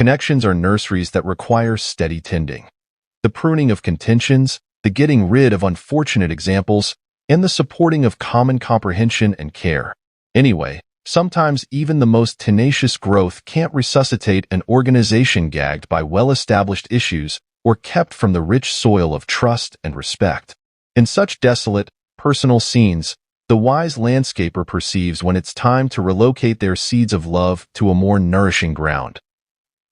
Connections are nurseries that require steady tending. The pruning of contentions, the getting rid of unfortunate examples, and the supporting of common comprehension and care. Anyway, sometimes even the most tenacious growth can't resuscitate an organization gagged by well-established issues or kept from the rich soil of trust and respect. In such desolate, personal scenes, the wise landscaper perceives when it's time to relocate their seeds of love to a more nourishing ground.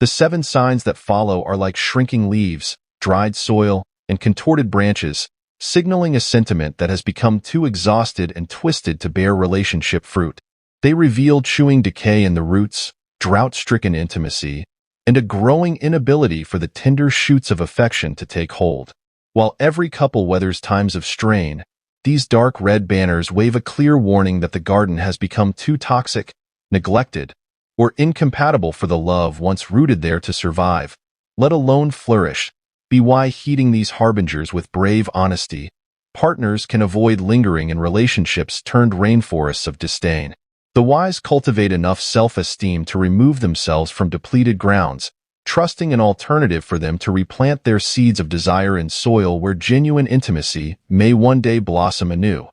The 7 signs that follow are like shrinking leaves, dried soil, and contorted branches, signaling a sentiment that has become too exhausted and twisted to bear relationship fruit. They reveal chewing decay in the roots, drought-stricken intimacy, and a growing inability for the tender shoots of affection to take hold. While every couple weathers times of strain, these dark red banners wave a clear warning that the garden has become too toxic, neglected, or incompatible for the love once rooted there to survive, let alone flourish. Be why heeding these harbingers with brave honesty, partners can avoid lingering in relationships turned rainforests of disdain. The wise cultivate enough self-esteem to remove themselves from depleted grounds, trusting an alternative for them to replant their seeds of desire in soil where genuine intimacy may one day blossom anew.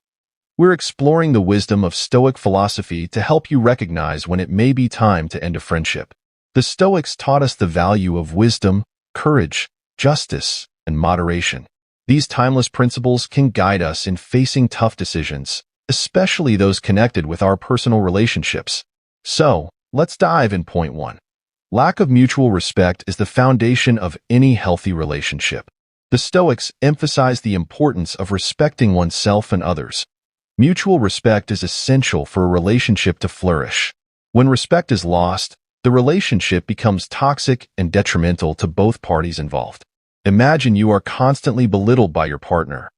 We're exploring the wisdom of Stoic philosophy to help you recognize when it may be time to end a friendship. The Stoics taught us the value of wisdom, courage, justice, and moderation. These timeless principles can guide us in facing tough decisions, especially those connected with our personal relationships. So, let's dive in. Point 1. Lack of mutual respect is the foundation of any healthy relationship. The Stoics emphasize the importance of respecting oneself and others. Mutual respect is essential for a relationship to flourish. When respect is lost, the relationship becomes toxic and detrimental to both parties involved. Imagine you are constantly belittled by your partner.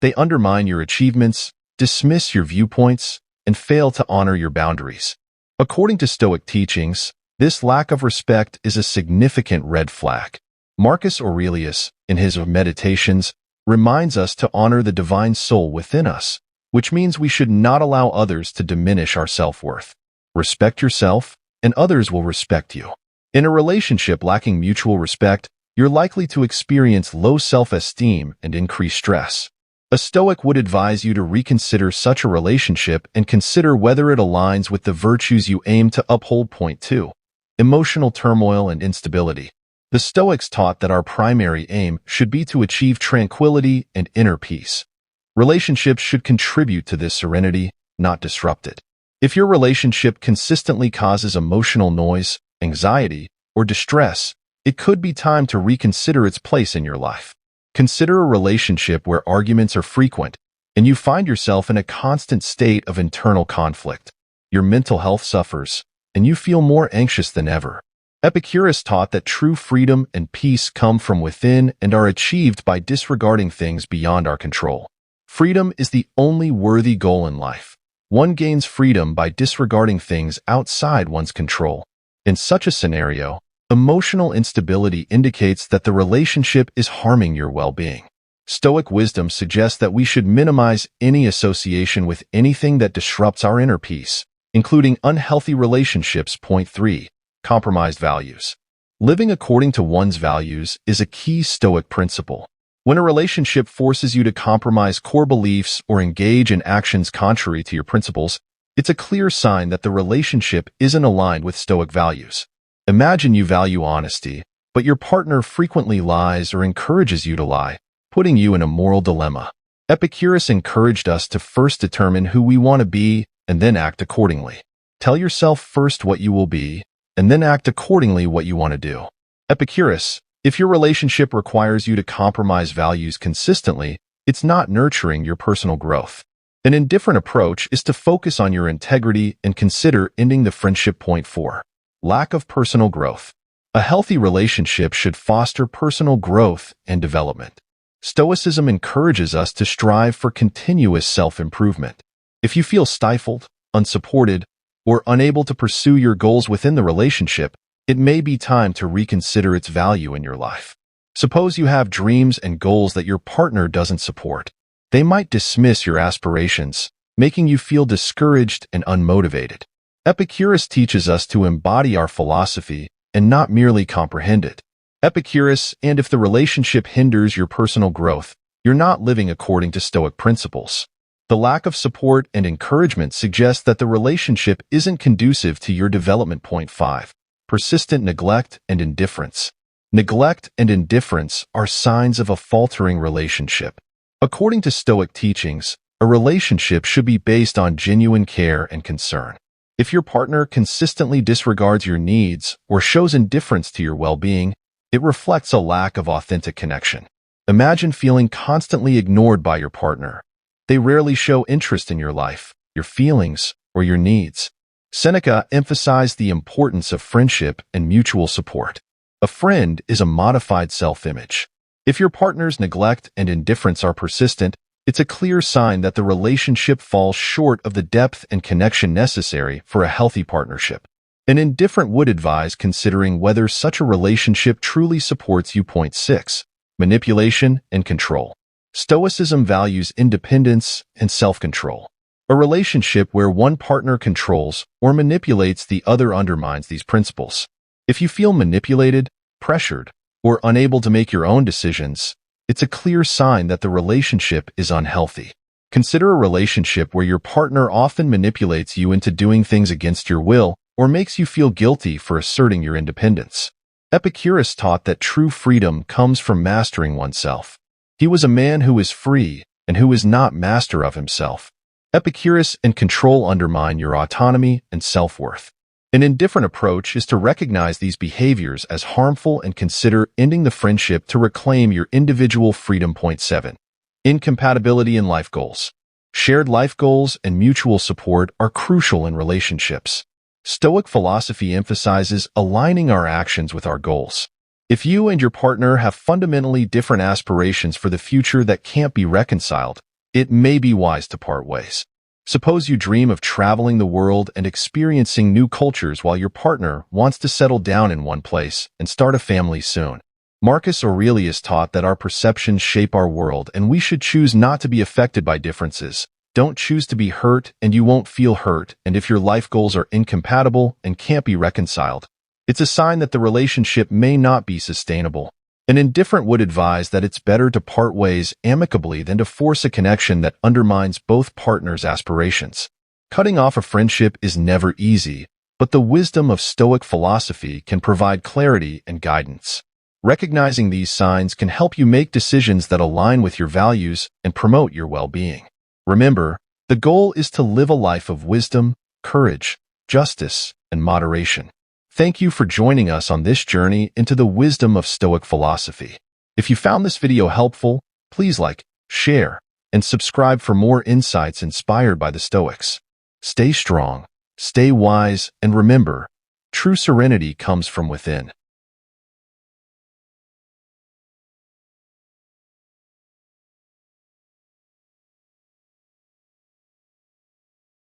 They undermine your achievements, dismiss your viewpoints, and fail to honor your boundaries. According to Stoic teachings, this lack of respect is a significant red flag. Marcus Aurelius, in his Meditations, reminds us to honor the divine soul within us, which means we should not allow others to diminish our self-worth. Respect yourself, and others will respect you. In a relationship lacking mutual respect, you're likely to experience low self-esteem and increased stress. A Stoic would advise you to reconsider such a relationship and consider whether it aligns with the virtues you aim to uphold. Point 2. Emotional turmoil and instability. The Stoics taught that our primary aim should be to achieve tranquility and inner peace. Relationships should contribute to this serenity, not disrupt it. If your relationship consistently causes emotional noise, anxiety, or distress, it could be time to reconsider its place in your life. Consider a relationship where arguments are frequent, and you find yourself in a constant state of internal conflict. Your mental health suffers, and you feel more anxious than ever. Epicurus taught that true freedom and peace come from within and are achieved by disregarding things beyond our control. Freedom is the only worthy goal in life. One gains freedom by disregarding things outside one's control. In such a scenario, emotional instability indicates that the relationship is harming your well-being. Stoic wisdom suggests that we should minimize any association with anything that disrupts our inner peace, including unhealthy relationships. Point 3. Compromised values. Living according to one's values is a key Stoic principle. When a relationship forces you to compromise core beliefs or engage in actions contrary to your principles, it's a clear sign that the relationship isn't aligned with Stoic values. Imagine you value honesty, but your partner frequently lies or encourages you to lie, putting you in a moral dilemma. Epicurus encouraged us to first determine who we want to be and then act accordingly. Tell yourself first what you will be, and then act accordingly what you want to do. Epicurus, if your relationship requires you to compromise values consistently, it's not nurturing your personal growth. An indifferent approach is to focus on your integrity and consider ending the friendship. Point 4. Lack of personal growth. A healthy relationship should foster personal growth and development. Stoicism encourages us to strive for continuous self-improvement. If you feel stifled, unsupported, or unable to pursue your goals within the relationship, it may be time to reconsider its value in your life. Suppose you have dreams and goals that your partner doesn't support. They might dismiss your aspirations, making you feel discouraged and unmotivated. Epicurus teaches us to embody our philosophy and not merely comprehend it. Epicurus, and if the relationship hinders your personal growth, you're not living according to Stoic principles. The lack of support and encouragement suggests that the relationship isn't conducive to your development. Point 5. Persistent neglect and indifference. Neglect and indifference are signs of a faltering relationship. According to Stoic teachings, a relationship should be based on genuine care and concern. If your partner consistently disregards your needs or shows indifference to your well-being, it reflects a lack of authentic connection. Imagine feeling constantly ignored by your partner. They rarely show interest in your life, your feelings, or your needs. Seneca emphasized the importance of friendship and mutual support. A friend is a modified self-image. If your partner's neglect and indifference are persistent, it's a clear sign that the relationship falls short of the depth and connection necessary for a healthy partnership. An indifferent would advise considering whether such a relationship truly supports you. Point 6. Manipulation and control. Stoicism values independence and self-control. A relationship where one partner controls or manipulates the other undermines these principles. If you feel manipulated, pressured, or unable to make your own decisions, it's a clear sign that the relationship is unhealthy. Consider a relationship where your partner often manipulates you into doing things against your will or makes you feel guilty for asserting your independence. Epicurus taught that true freedom comes from mastering oneself. He was a man who is free and who is not master of himself. Epicurus and control undermine your autonomy and self-worth. An indifferent approach is to recognize these behaviors as harmful and consider ending the friendship to reclaim your individual freedom. Point 7. Incompatibility in life goals. Shared life goals and mutual support are crucial in relationships. Stoic philosophy emphasizes aligning our actions with our goals. If you and your partner have fundamentally different aspirations for the future that can't be reconciled, it may be wise to part ways. Suppose you dream of traveling the world and experiencing new cultures while your partner wants to settle down in one place and start a family soon. Marcus Aurelius taught that our perceptions shape our world and we should choose not to be affected by differences. Don't choose to be hurt and you won't feel hurt, and if your life goals are incompatible and can't be reconciled, it's a sign that the relationship may not be sustainable. An indifferent would advise that it's better to part ways amicably than to force a connection that undermines both partners' aspirations. Cutting off a friendship is never easy, but the wisdom of Stoic philosophy can provide clarity and guidance. Recognizing these signs can help you make decisions that align with your values and promote your well-being. Remember, the goal is to live a life of wisdom, courage, justice, and moderation. Thank you for joining us on this journey into the wisdom of Stoic philosophy. If you found this video helpful, please like, share, and subscribe for more insights inspired by the Stoics. Stay strong, stay wise, and remember, true serenity comes from within.